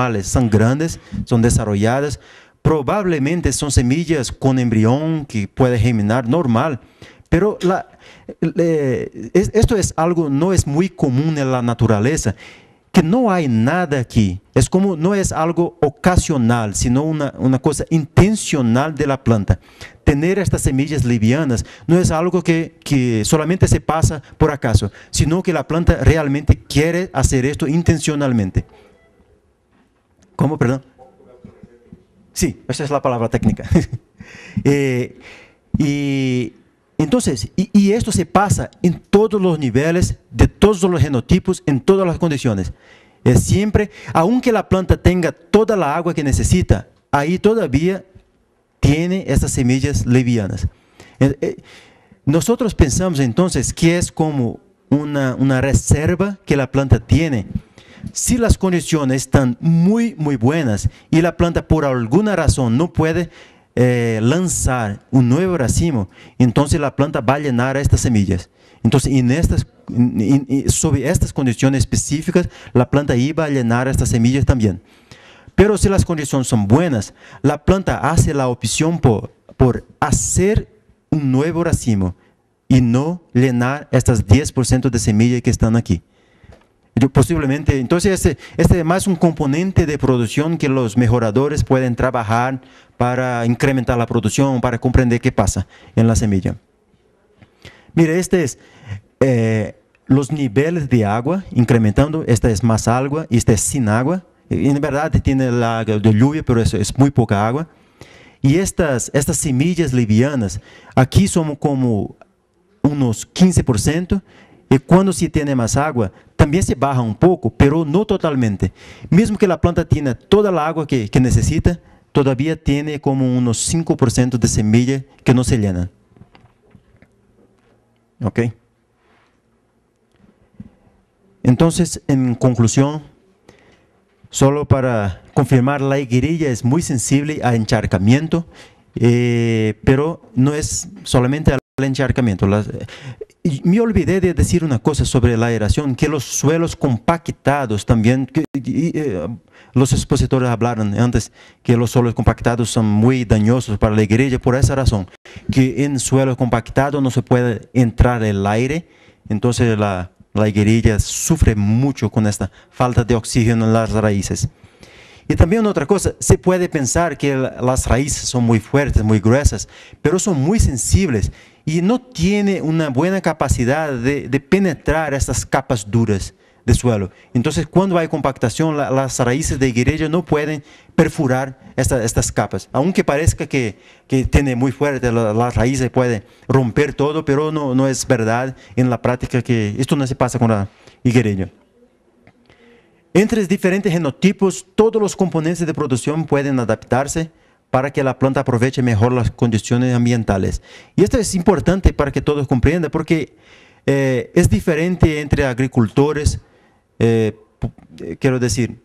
normales, son grandes, son desarrolladas. Probablemente son semillas con embrión que puede germinar normal, pero esto es algo, no es muy común en la naturaleza, que no hay nada aquí. Es como, no es algo ocasional, sino una cosa intencional de la planta. Tener estas semillas livianas no es algo que solamente se pasa por acaso, sino que la planta realmente quiere hacer esto intencionalmente. ¿Cómo, perdón? Sí, esa es la palabra técnica. Entonces, esto se pasa en todos los niveles, de todos los genotipos, en todas las condiciones. Es siempre, aunque la planta tenga toda la agua que necesita, ahí todavía tiene estas semillas livianas. Nosotros pensamos entonces que es como una reserva que la planta tiene. Si las condiciones están muy buenas y la planta por alguna razón no puede lanzar un nuevo racimo, entonces la planta va a llenar estas semillas. Entonces, sobre estas condiciones específicas, la planta iba a llenar estas semillas también. Pero si las condiciones son buenas, la planta hace la opción por hacer un nuevo racimo y no llenar estas 10% de semillas que están aquí. Posiblemente, entonces este es más un componente de producción que los mejoradores pueden trabajar para incrementar la producción, para comprender qué pasa en la semilla. Mire, este es los niveles de agua incrementando. Esta es más agua y esta es sin agua. En verdad tiene la agua de lluvia, pero eso es muy poca agua. Y estas semillas livianas, aquí son como unos 15%. Y cuando se tiene más agua, también se baja un poco, pero no totalmente. Mismo que la planta tiene toda la agua que necesita, todavía tiene como unos 5% de semilla que no se llenan. ¿Ok? Entonces, en conclusión, solo para confirmar, la higuerilla es muy sensible a encharcamiento, pero no es solamente al encharcamiento. Me olvidé de decir una cosa sobre la aeración, que los suelos compactados también, los expositores hablaron antes que los suelos compactados son muy dañosos para la higuerilla, por esa razón, que en suelos compactados no se puede entrar el aire, entonces la higuerilla sufre mucho con esta falta de oxígeno en las raíces. Y también otra cosa, se puede pensar que las raíces son muy fuertes, muy gruesas, pero son muy sensibles y no tiene una buena capacidad de penetrar estas capas duras de suelo. Entonces, cuando hay compactación, las raíces de higuerilla no pueden perforar estas capas. Aunque parezca que tiene muy fuerte, las raíces pueden romper todo, pero no es verdad en la práctica, que esto no se pasa con la higuerilla. Entre diferentes genotipos, todos los componentes de producción pueden adaptarse para que la planta aproveche mejor las condiciones ambientales. Y esto es importante para que todos comprendan, porque es diferente entre agricultores. Quiero decir,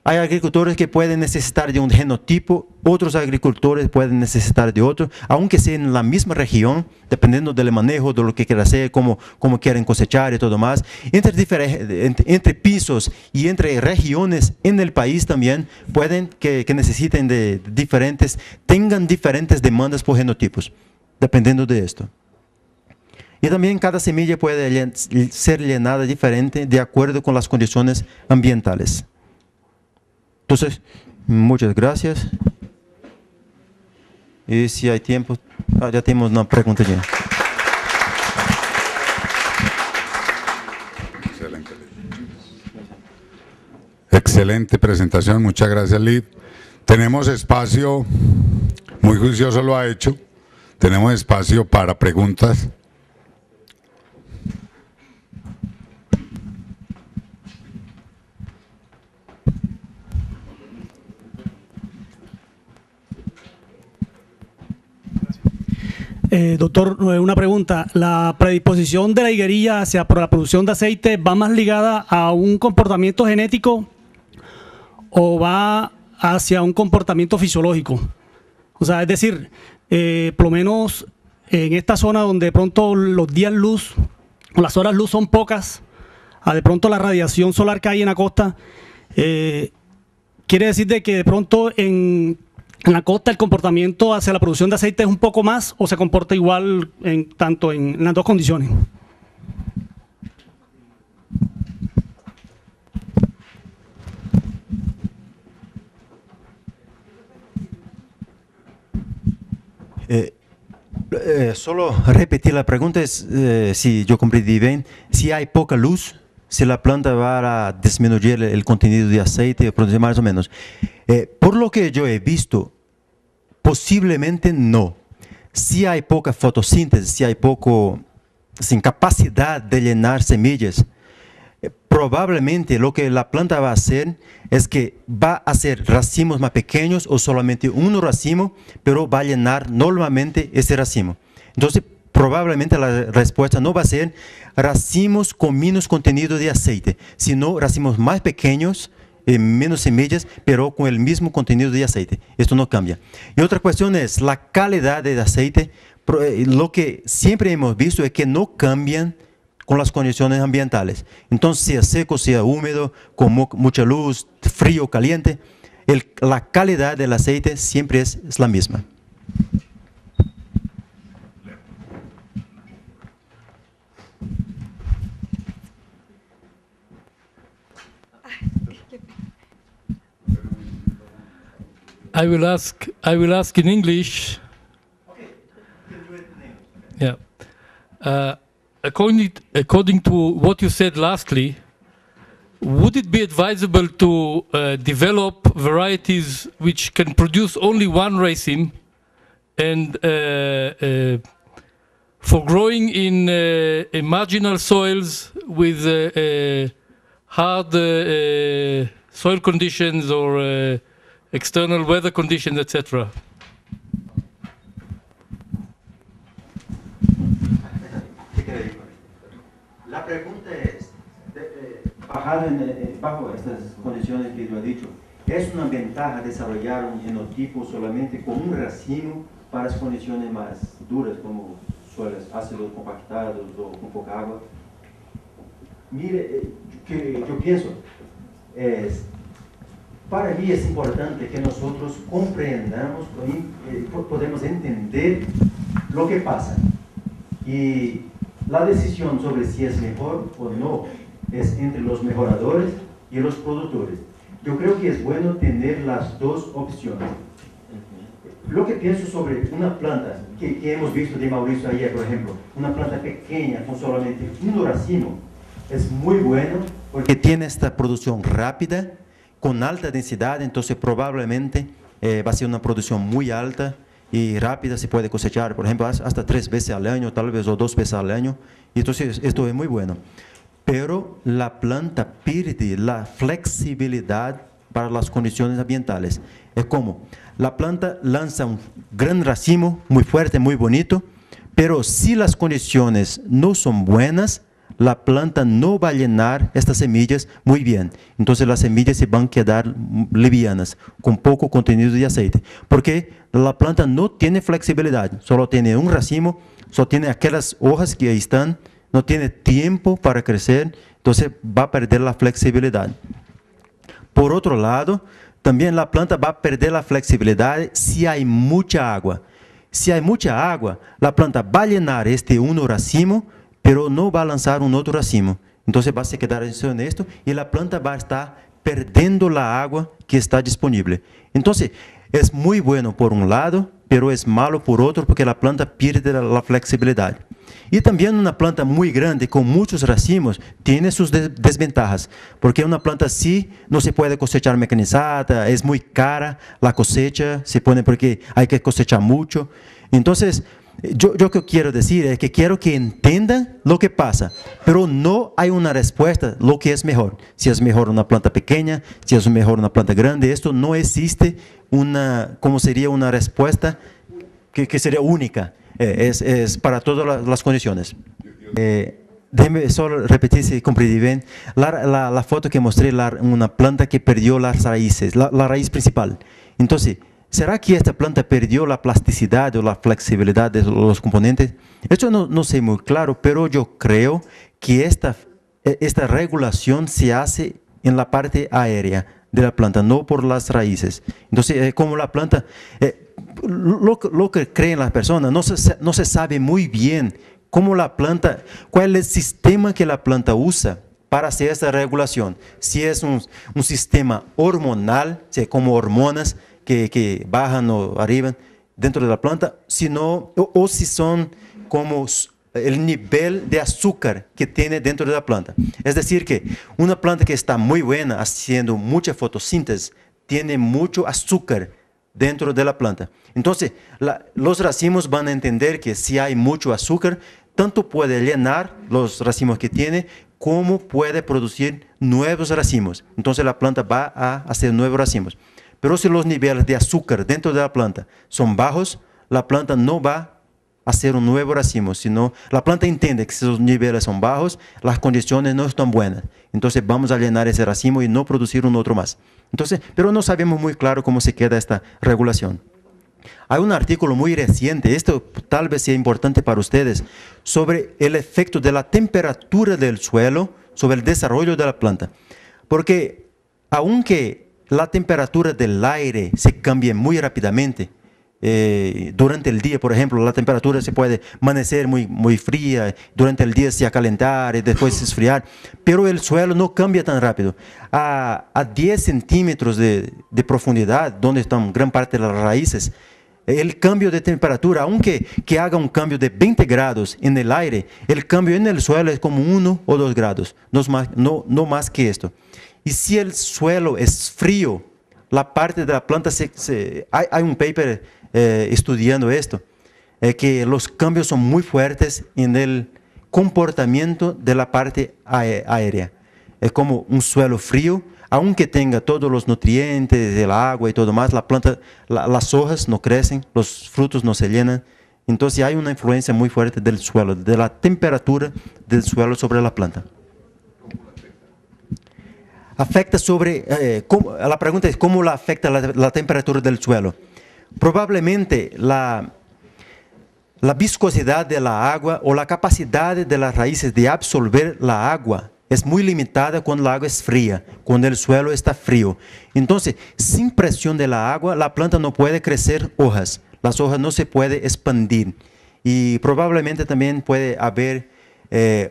hay agricultores que pueden necesitar de un genotipo, otros agricultores pueden necesitar de otro, aunque sea en la misma región, dependiendo del manejo, de lo que quieran hacer, cómo quieren cosechar y todo más. Entre pisos y entre regiones en el país también pueden que necesiten de diferentes, tengan diferentes demandas por genotipos, dependiendo de esto. Y también cada semilla puede ser llenada diferente de acuerdo con las condiciones ambientales. Entonces, muchas gracias. Y si hay tiempo, ya tenemos una pregunta ya. Excelente presentación, muchas gracias, Lid. Tenemos espacio, muy juicioso lo ha hecho, tenemos espacio para preguntas. Doctor, una pregunta. ¿La predisposición de la higuerilla hacia la producción de aceite va más ligada a un comportamiento genético o va hacia un comportamiento fisiológico? O sea, es decir, por lo menos en esta zona donde de pronto los días luz o las horas luz son pocas, de pronto la radiación solar que hay en la costa quiere decir de que de pronto en la costa el comportamiento hacia la producción de aceite es un poco más o se comporta igual tanto en las dos condiciones. Solo repetir la pregunta es si yo comprendí bien, si hay poca luz, si la planta va a disminuir el contenido de aceite, producir más o menos. Por lo que yo he visto, posiblemente no. Si hay poca fotosíntesis, si hay sin capacidad de llenar semillas, probablemente lo que la planta va a hacer es que va a hacer racimos más pequeños o solamente un racimo, pero va a llenar normalmente ese racimo. Entonces, probablemente la respuesta no va a ser racimos con menos contenido de aceite, sino racimos más pequeños, menos semillas, pero con el mismo contenido de aceite. Esto no cambia. Y otra cuestión es la calidad del aceite. Lo que siempre hemos visto es que no cambian con las condiciones ambientales. Entonces, sea seco, sea húmedo, con mucha luz, frío, caliente, la calidad del aceite siempre es la misma. I will ask in English. Okay. Yeah. According to what you said lastly, would it be advisable to develop varieties which can produce only one raceme and for growing in marginal soils with hard soil conditions or external weather conditions, etc.? La pregunta es, bajo estas condiciones que yo he dicho, ¿es una ventaja desarrollar un genotipo solamente con un racimo para las condiciones más duras, como suelos ácidos compactados o con poca agua? Mire, yo pienso, para mí es importante que nosotros comprendamos, podemos entender lo que pasa. Y la decisión sobre si es mejor o no es entre los mejoradores y los productores. Yo creo que es bueno tener las dos opciones. Lo que pienso sobre una planta que hemos visto de Mauricio ayer, por ejemplo, una planta pequeña con solamente un racimo, es muy bueno porque tiene esta producción rápida, con alta densidad, entonces probablemente va a ser una producción muy alta y rápida, se puede cosechar, por ejemplo, hasta 3 veces al año, tal vez, o 2 veces al año. Y entonces esto es muy bueno. Pero la planta pierde la flexibilidad para las condiciones ambientales. Es como, la planta lanza un gran racimo, muy fuerte, muy bonito, pero si las condiciones no son buenas, la planta no va a llenar estas semillas muy bien. Entonces las semillas se van a quedar livianas, con poco contenido de aceite. Porque la planta no tiene flexibilidad, solo tiene un racimo, solo tiene aquellas hojas que ahí están, no tiene tiempo para crecer, entonces va a perder la flexibilidad. Por otro lado, también la planta va a perder la flexibilidad si hay mucha agua. Si hay mucha agua, la planta va a llenar este uno racimo, pero no va a lanzar un otro racimo. Entonces va a se quedar en esto y la planta va a estar perdiendo la agua que está disponible. Entonces, es muy bueno por un lado, pero es malo por otro porque la planta pierde la flexibilidad. Y también una planta muy grande con muchos racimos tiene sus desventajas, porque una planta así no se puede cosechar mecanizada, es muy cara la cosecha, se pone porque hay que cosechar mucho. Entonces, yo que quiero decir es que quiero que entiendan lo que pasa, pero no hay una respuesta lo que es mejor. Si es mejor una planta pequeña, si es mejor una planta grande, esto no existe como sería una respuesta que sería única. Es para todas las condiciones. Déjeme solo repetir si comprendí bien. La foto que mostré, una planta que perdió las raíces, la raíz principal. Entonces, ¿será que esta planta perdió la plasticidad o la flexibilidad de los componentes? Esto no sé muy claro, pero yo creo que esta regulación se hace en la parte aérea, de la planta, no por las raíces. Entonces, como la planta, lo que creen las personas, no se sabe muy bien cómo la planta, cuál es el sistema que la planta usa para hacer esta regulación. Si es un sistema hormonal, como hormonas que bajan o arriban dentro de la planta, sino, o si son como el nivel de azúcar que tiene dentro de la planta. Es decir, que una planta que está muy buena, haciendo mucha fotosíntesis, tiene mucho azúcar dentro de la planta. Entonces, los racimos van a entender que si hay mucho azúcar, tanto puede llenar los racimos que tiene, como puede producir nuevos racimos. Entonces, la planta va a hacer nuevos racimos. Pero si los niveles de azúcar dentro de la planta son bajos, la planta no va hacer un nuevo racimo, sino la planta entiende que si los niveles son bajos, las condiciones no están buenas. Entonces vamos a llenar ese racimo y no producir un otro más. Entonces, pero no sabemos muy claro cómo se queda esta regulación. Hay un artículo muy reciente, esto tal vez sea importante para ustedes, sobre el efecto de la temperatura del suelo sobre el desarrollo de la planta. Porque aunque la temperatura del aire se cambie muy rápidamente, durante el día, por ejemplo, la temperatura se puede amanecer muy fría, durante el día se va a calentar y después se esfriar, pero el suelo no cambia tan rápido. A 10 centímetros de profundidad, donde están gran parte de las raíces, el cambio de temperatura, aunque que haga un cambio de 20 grados en el aire, el cambio en el suelo es como 1 o 2 grados, no más que esto. Y si el suelo es frío, la parte de la planta, hay un paper estudiando esto, que los cambios son muy fuertes en el comportamiento de la parte aérea. Es como un suelo frío, aunque tenga todos los nutrientes, el agua y todo más, la planta, las hojas no crecen, los frutos no se llenan. Entonces hay una influencia muy fuerte del suelo, de la temperatura del suelo sobre la planta. Afecta sobre, la pregunta es cómo la afecta la temperatura del suelo. Probablemente la viscosidad de la agua o la capacidad de las raíces de absorber la agua es muy limitada cuando la agua es fría, cuando el suelo está frío. Entonces, sin presión de la agua, la planta no puede crecer hojas. Las hojas no se pueden expandir. Y probablemente también puede haber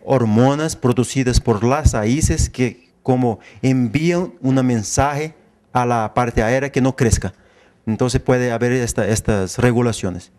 hormonas producidas por las raíces que como envían un mensaje a la parte aérea que no crezca. Entonces puede haber estas regulaciones.